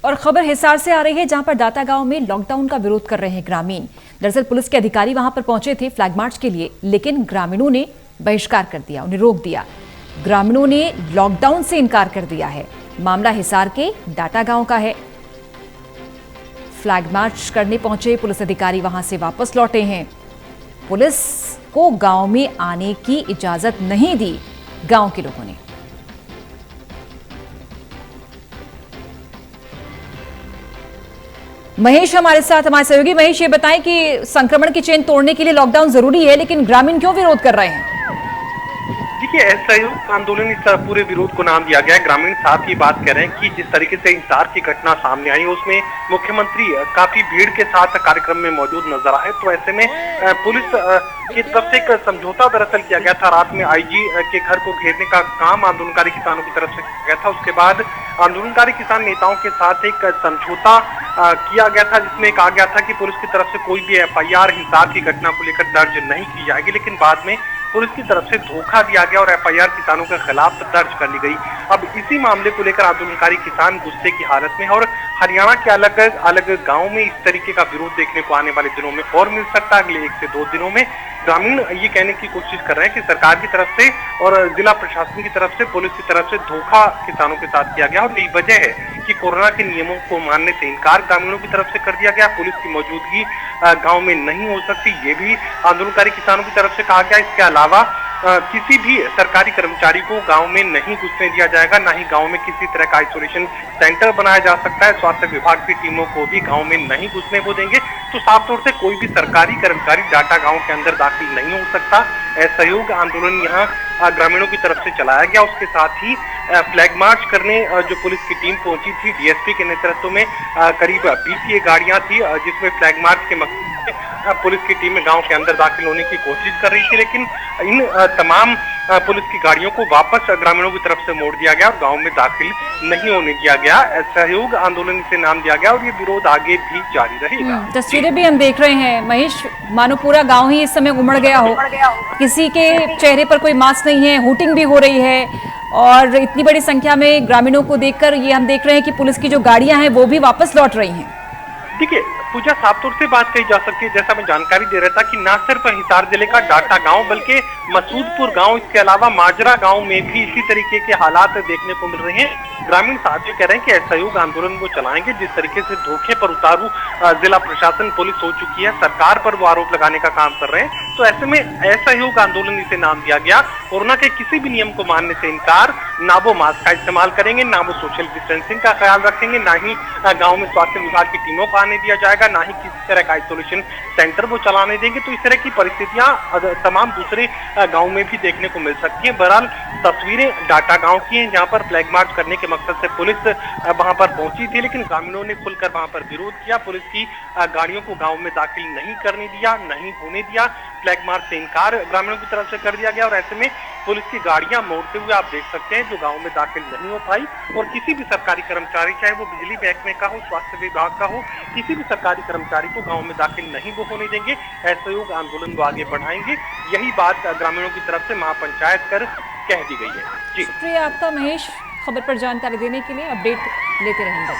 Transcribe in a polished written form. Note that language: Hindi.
और खबर हिसार से आ रही है, जहां पर दाता गांव में लॉकडाउन का विरोध कर रहे हैं ग्रामीण। दरअसल पुलिस के अधिकारी वहां पर पहुंचे थे फ्लैग मार्च के लिए, लेकिन ग्रामीणों ने बहिष्कार कर दिया, उन्हें रोक दिया। ग्रामीणों ने लॉकडाउन से इनकार कर दिया है। मामला हिसार के दाता गांव का है। फ्लैग मार्च करने पहुंचे पुलिस अधिकारी वहां से वापस लौटे हैं। पुलिस को गांव में आने की इजाजत नहीं दी गांव के लोगों ने। महेश हमारे साथ, हमारे सहयोगी महेश, ये बताएं कि संक्रमण की चेन तोड़ने के लिए लॉकडाउन जरूरी है, लेकिन ग्रामीण क्यों विरोध कर रहे हैं? देखिए, असहयोग आंदोलन इस पूरे विरोध को नाम दिया गया है। ग्रामीण साथ ही बात कर रहे हैं कि जिस तरीके से हिसार की घटना सामने आई, उसमें मुख्यमंत्री काफी भीड़ के साथ कार्यक्रम में मौजूद नजर आए। तो ऐसे में पुलिस की तरफ से एक समझौता दरअसल किया गया था। रात में आईजी के घर को घेरने का काम आंदोलनकारी किसानों की तरफ से किया गया था। उसके बाद आंदोलनकारी किसान नेताओं के साथ एक समझौता किया गया था, जिसमें कहा गया था कि पुलिस की तरफ से कोई भी एफआईआर हिसार की घटना को लेकर दर्ज नहीं की जाएगी। लेकिन बाद में पुलिस की तरफ से धोखा दिया गया और एफआईआर किसानों के खिलाफ दर्ज कर ली गई। अब इसी मामले को लेकर आंदोलनकारी किसान गुस्से की हालत में, और हरियाणा के अलग अलग गांव में इस तरीके का विरोध देखने को आने वाले दिनों में और मिल सकता है। अगले 1 से 2 दिनों में ग्रामीण ये कहने की कोशिश कर रहे हैं कि सरकार की तरफ से और जिला प्रशासन की तरफ से, पुलिस की तरफ से धोखा किसानों के साथ किया गया। और यही वजह है कि कोरोना के नियमों को मानने से इनकार ग्रामीणों की तरफ से कर दिया गया। पुलिस की मौजूदगी गांव में नहीं हो सकती, ये भी आंदोलनकारी किसानों की तरफ से कहा गया। इसके अलावा किसी भी सरकारी कर्मचारी को गांव में नहीं घुसने दिया जाएगा, ना ही गांव में किसी तरह का आइसोलेशन सेंटर बनाया जा सकता है। स्वास्थ्य विभाग की टीमों को भी गांव में नहीं घुसने वो देंगे। तो साफ तौर से कोई भी सरकारी कर्मचारी डाटा गांव के अंदर दाखिल नहीं हो सकता। असहयोग आंदोलन यहाँ ग्रामीणों की तरफ से चलाया गया। उसके साथ ही फ्लैग मार्च करने जो पुलिस की टीम पहुंची थी, डीएसपी के नेतृत्व में करीब 20 गाड़ियां थी, जिसमें फ्लैग मार्च के मकसद पुलिस की टीम गांव के अंदर दाखिल होने की कोशिश कर रही थी। लेकिन इन तमाम पुलिस की गाड़ियों को वापस ग्रामीणों की तरफ से मोड़ दिया गया और गांव में दाखिल नहीं होने दिया गया। सहयोग आंदोलन से नाम दिया गया और ये विरोध आगे भी जारी रहेगा। तस्वीरें भी हम देख रहे हैं महेश, मानो पूरा गांव ही इस समय उमड़ गया हो। किसी के चेहरे पर कोई मास्क नहीं है, हुटिंग भी हो रही है, और इतनी बड़ी संख्या में ग्रामीणों को देखकर ये हम देख रहे हैं कि पुलिस की जो गाड़ियां हैं वो भी वापस लौट रही हैं। देखिए पूजा, साफ तौर से बात कही जा सकती है, जैसा मैं जानकारी दे रहा था कि न सिर्फ हिसार जिले का डाटा गांव बल्कि मसूदपुर गांव, इसके अलावा माजरा गांव में भी इसी तरीके के हालात देखने को मिल रहे हैं। ग्रामीण साथी कह रहे हैं कि असहयोग आंदोलन वो चलाएंगे। जिस तरीके से धोखे पर उतारू जिला प्रशासन, पुलिस हो चुकी है, सरकार पर वो आरोप लगाने का काम कर रहे हैं। तो ऐसे में असहयोग आंदोलन इसे नाम दिया गया। कोरोना के किसी भी नियम को मानने से इनकार, ना वो मास्क का इस्तेमाल करेंगे, ना वो सोशल डिस्टेंसिंग का ख्याल रखेंगे, ना ही गाँव में स्वास्थ्य विभाग की टीमों को आने दिया जाएगा, ना ही किसी तरह का आइसोलेशन सेंटर वो चलाने देंगे। तो इस तरह की परिस्थितियां तमाम दूसरे गांव में भी देखने को मिल सकती हैं। बहरहाल तस्वीरें डाटा गांव की हैं, जहां पर फ्लैग मार्च करने के मकसद से पुलिस वहां पर पहुंची थी, लेकिन ग्रामीणों ने खुलकर वहां पर विरोध किया। पुलिस की गाड़ियों को गांव में दाखिल नहीं करने दिया, नहीं होने दिया। फ्लैग मार्च से इनकार ग्रामीणों की तरफ से कर दिया गया और ऐसे में पुलिस की गाड़ियां मोड़ते हुए आप देख सकते हैं जो गांव में दाखिल नहीं हो पाई। और किसी भी सरकारी कर्मचारी, चाहे वो बिजली महकमे का हो, स्वास्थ्य विभाग का हो, किसी भी सरकारी कर्मचारी को गांव में दाखिल नहीं वो होने देंगे। असहयोग आंदोलन वो आगे बढ़ाएंगे, यही बात ग्रामीणों की तरफ से महापंचायत कर कह दी गई है। जी शुक्रिया आपका महेश, खबर पर जानकारी देने के लिए। अपडेट लेते रहेंगे।